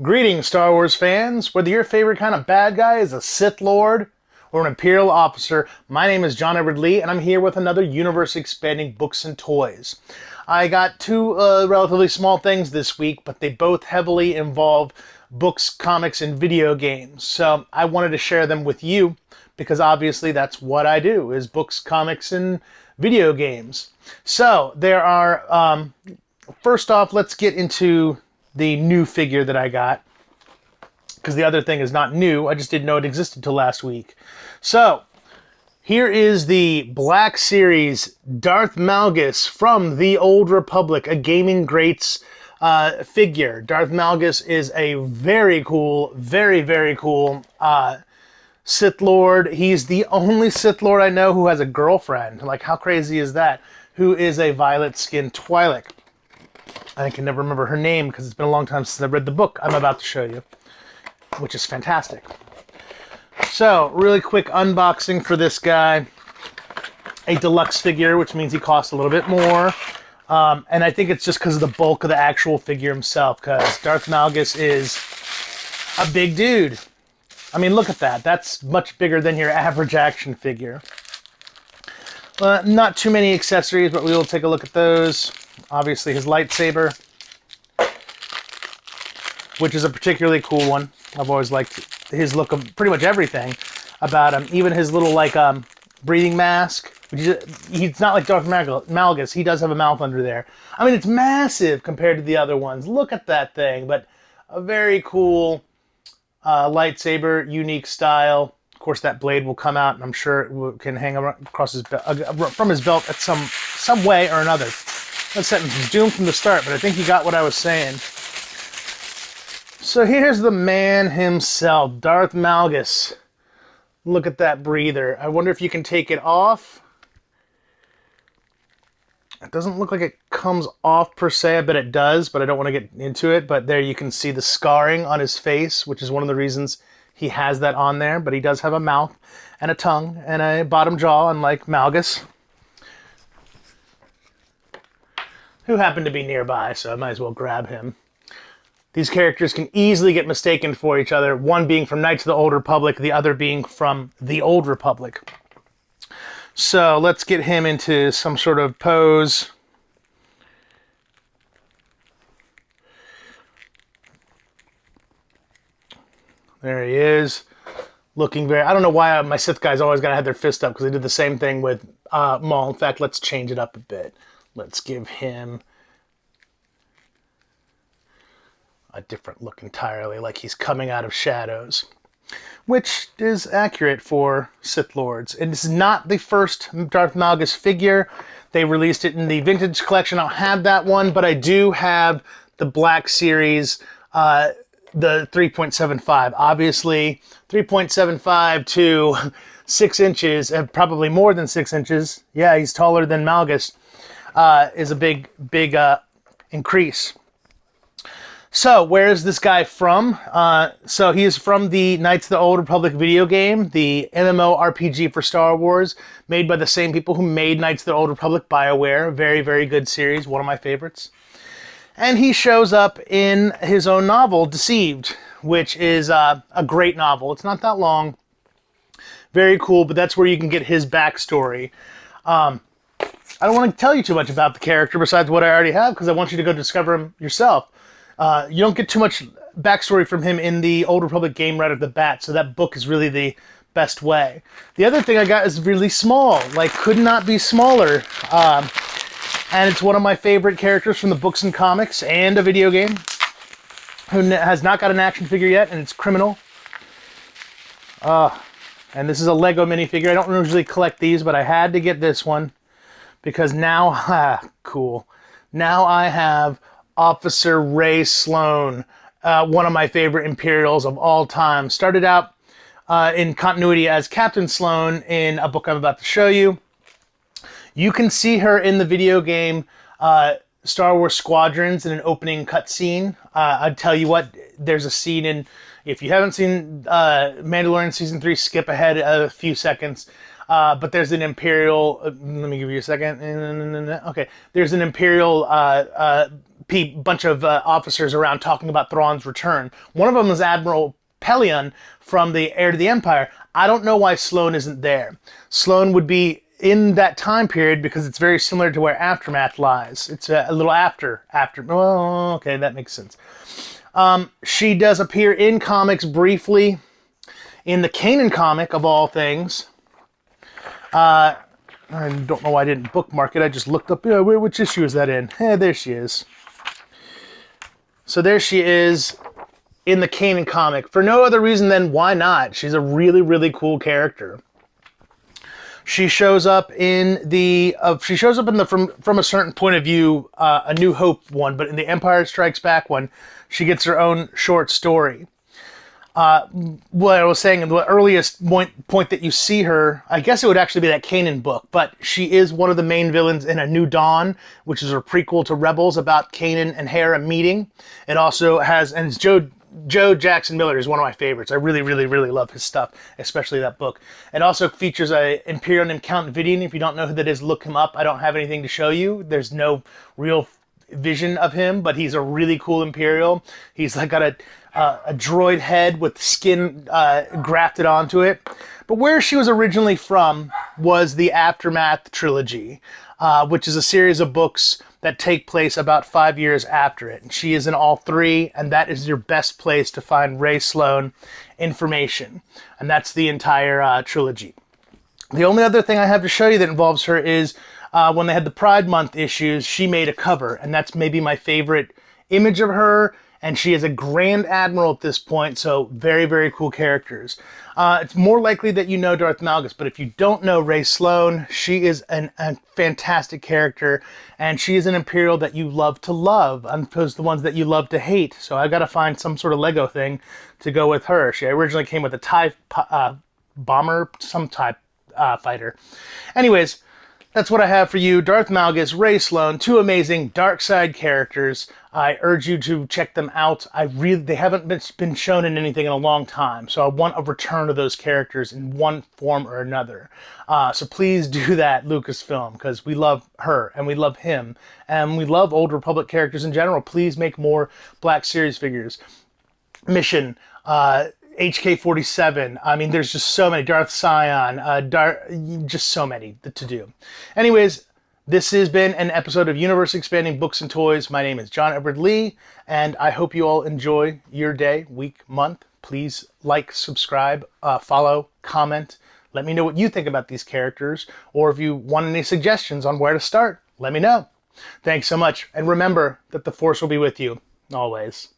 Greetings, Star Wars fans. Whether your favorite kind of bad guy is a Sith Lord or an Imperial officer, my name is John Edward Lee, and I'm here with another universe-expanding books and toys. I got two relatively small things this week, but they both heavily involve books, comics, and video games. So I wanted to share them with you because obviously that's what I do, is books, comics, and video games. So there are, first off, let's get into the new figure that I got, because the other thing is not new. I just didn't know it existed till last week. So here is the Black Series Darth Malgus from the Old Republic, a Gaming Greats figure. Darth Malgus is a very cool, very cool Sith Lord. He's the only Sith Lord I know who has a girlfriend. Like, how crazy is that? Who is a violet-skinned Twi'lek. I can never remember her name because it's been a long time since I read the book I'm about to show you, which is fantastic. So, really quick unboxing for this guy. A deluxe figure, which means he costs a little bit more. And I think it's just because of the bulk of the actual figure himself, because Darth Malgus is a big dude. I mean, look at that. That's much bigger than your average action figure. Not too many accessories, but we will take a look at those. Obviously his lightsaber, which is a particularly cool one. I've always liked his look of pretty much everything about him. Even his little breathing mask. He's not like Darth Malgus. He does have a mouth under there. I mean, it's massive compared to the other ones. Look at that thing. But a very cool lightsaber, unique style. Of course, that blade will come out, and I'm sure it can hang across his from his belt at some way or another. That sentence was doomed from the start, but I think you got what I was saying. So here's the man himself, Darth Malgus. Look at that breather. I wonder if you can take it off. It doesn't look like it comes off per se. I bet it does, but I don't want to get into it. But there you can see the scarring on his face, which is one of the reasons he has that on there. But he does have a mouth and a tongue and a bottom jaw, unlike Malgus, who happened to be nearby, so I might as well grab him. These characters can easily get mistaken for each other, one being from Knights of the Old Republic, the other being from the Old Republic. So let's get him into some sort of pose. There he is, looking very... I don't know why my Sith guys always gotta have their fist up, because they did the same thing with Maul. In fact, let's change it up a bit. Let's give him a different look entirely, like he's coming out of shadows, which is accurate for Sith Lords. And this is not the first Darth Malgus figure. They released it in the vintage collection. I don't have that one, but I do have the Black Series, the 3.75. Obviously, 3.75 to 6 inches, probably more than 6 inches. Yeah, he's taller than Malgus. Is a big increase. So, where is this guy from? So he is from the Knights of the Old Republic video game, the MMORPG for Star Wars, made by the same people who made Knights of the Old Republic, BioWare. Very good series, one of my favorites. And he shows up in his own novel, Deceived, which is a great novel. It's not that long. Very cool, but that's where you can get his backstory. I don't want to tell you too much about the character besides what I already have, because I want you to go discover him yourself. You don't get too much backstory from him in the Old Republic game right off the bat, so that book is really the best way. The other thing I got is really small, like could not be smaller. And it's one of my favorite characters from the books and comics and a video game, who has not got an action figure yet, and it's Criminal. And this is a Lego minifigure. I don't usually collect these, but I had to get this one. Because now, cool. Now I have Officer Rae Sloane, one of my favorite Imperials of all time. Started out in continuity as Captain Sloane in a book I'm about to show you. You can see her in the video game Star Wars Squadrons in an opening cutscene. I'd tell you what, there's a scene in... If you haven't seen Mandalorian Season 3, skip ahead a few seconds. But there's an Imperial, let me give you a second. Okay, there's an Imperial bunch of officers around talking about Thrawn's return. One of them is Admiral Pelion from the Heir to the Empire. I don't know why Sloane isn't there. Sloane would be in that time period because it's very similar to where Aftermath lies. It's a little after. Oh, okay, that makes sense. She does appear in comics briefly, in the Canon comic of all things. I don't know why I didn't bookmark it. I just looked up, which issue is that in? There she is. So there she is in the Canon comic. For no other reason than why not? She's a really, really cool character. She shows up in the from a certain point of view, A New Hope one, but in the Empire Strikes Back one, she gets her own short story. What I was saying, the earliest point that you see her, I guess it would actually be that Kanan book, but she is one of the main villains in A New Dawn, which is a prequel to Rebels about Kanan and Hera meeting. It also has, and it's Joe Jackson Miller is one of my favorites. I really, really, really love his stuff, especially that book. It also features a Imperial named Count Vidian. If you don't know who that is, look him up. I don't have anything to show you. There's no real vision of him, but he's a really cool Imperial. He's like got a droid head with skin grafted onto it. But where she was originally from was the Aftermath trilogy, which is a series of books that take place about 5 years after it. And she is in all three, and that is your best place to find Rae Sloane information. And that's the entire trilogy. The only other thing I have to show you that involves her is when they had the Pride Month issues, she made a cover, and that's maybe my favorite image of her. And she is a Grand Admiral at this point, so very, very cool characters. It's more likely that you know Darth Malgus, but if you don't know Rae Sloane, she is a fantastic character, and she is an Imperial that you love to love, as opposed to the ones that you love to hate. So I got to find some sort of Lego thing to go with her. She originally came with a TIE bomber, some TIE fighter. Anyways, that's what I have for you. Darth Malgus, Rae Sloane, two amazing dark side characters. I urge you to check them out. They haven't been shown in anything in a long time, so I want a return of those characters in one form or another. So please do that, Lucasfilm, because we love her, and we love him, and we love Old Republic characters in general. Please make more Black Series figures. Mission, HK-47. I mean, there's just so many. Darth Sion, just so many to do. Anyways, this has been an episode of Universe Expanding Books and Toys. My name is John Edward Lee, and I hope you all enjoy your day, week, month. Please like, subscribe, follow, comment. Let me know what you think about these characters, or if you want any suggestions on where to start, let me know. Thanks so much, and remember that the Force will be with you, always.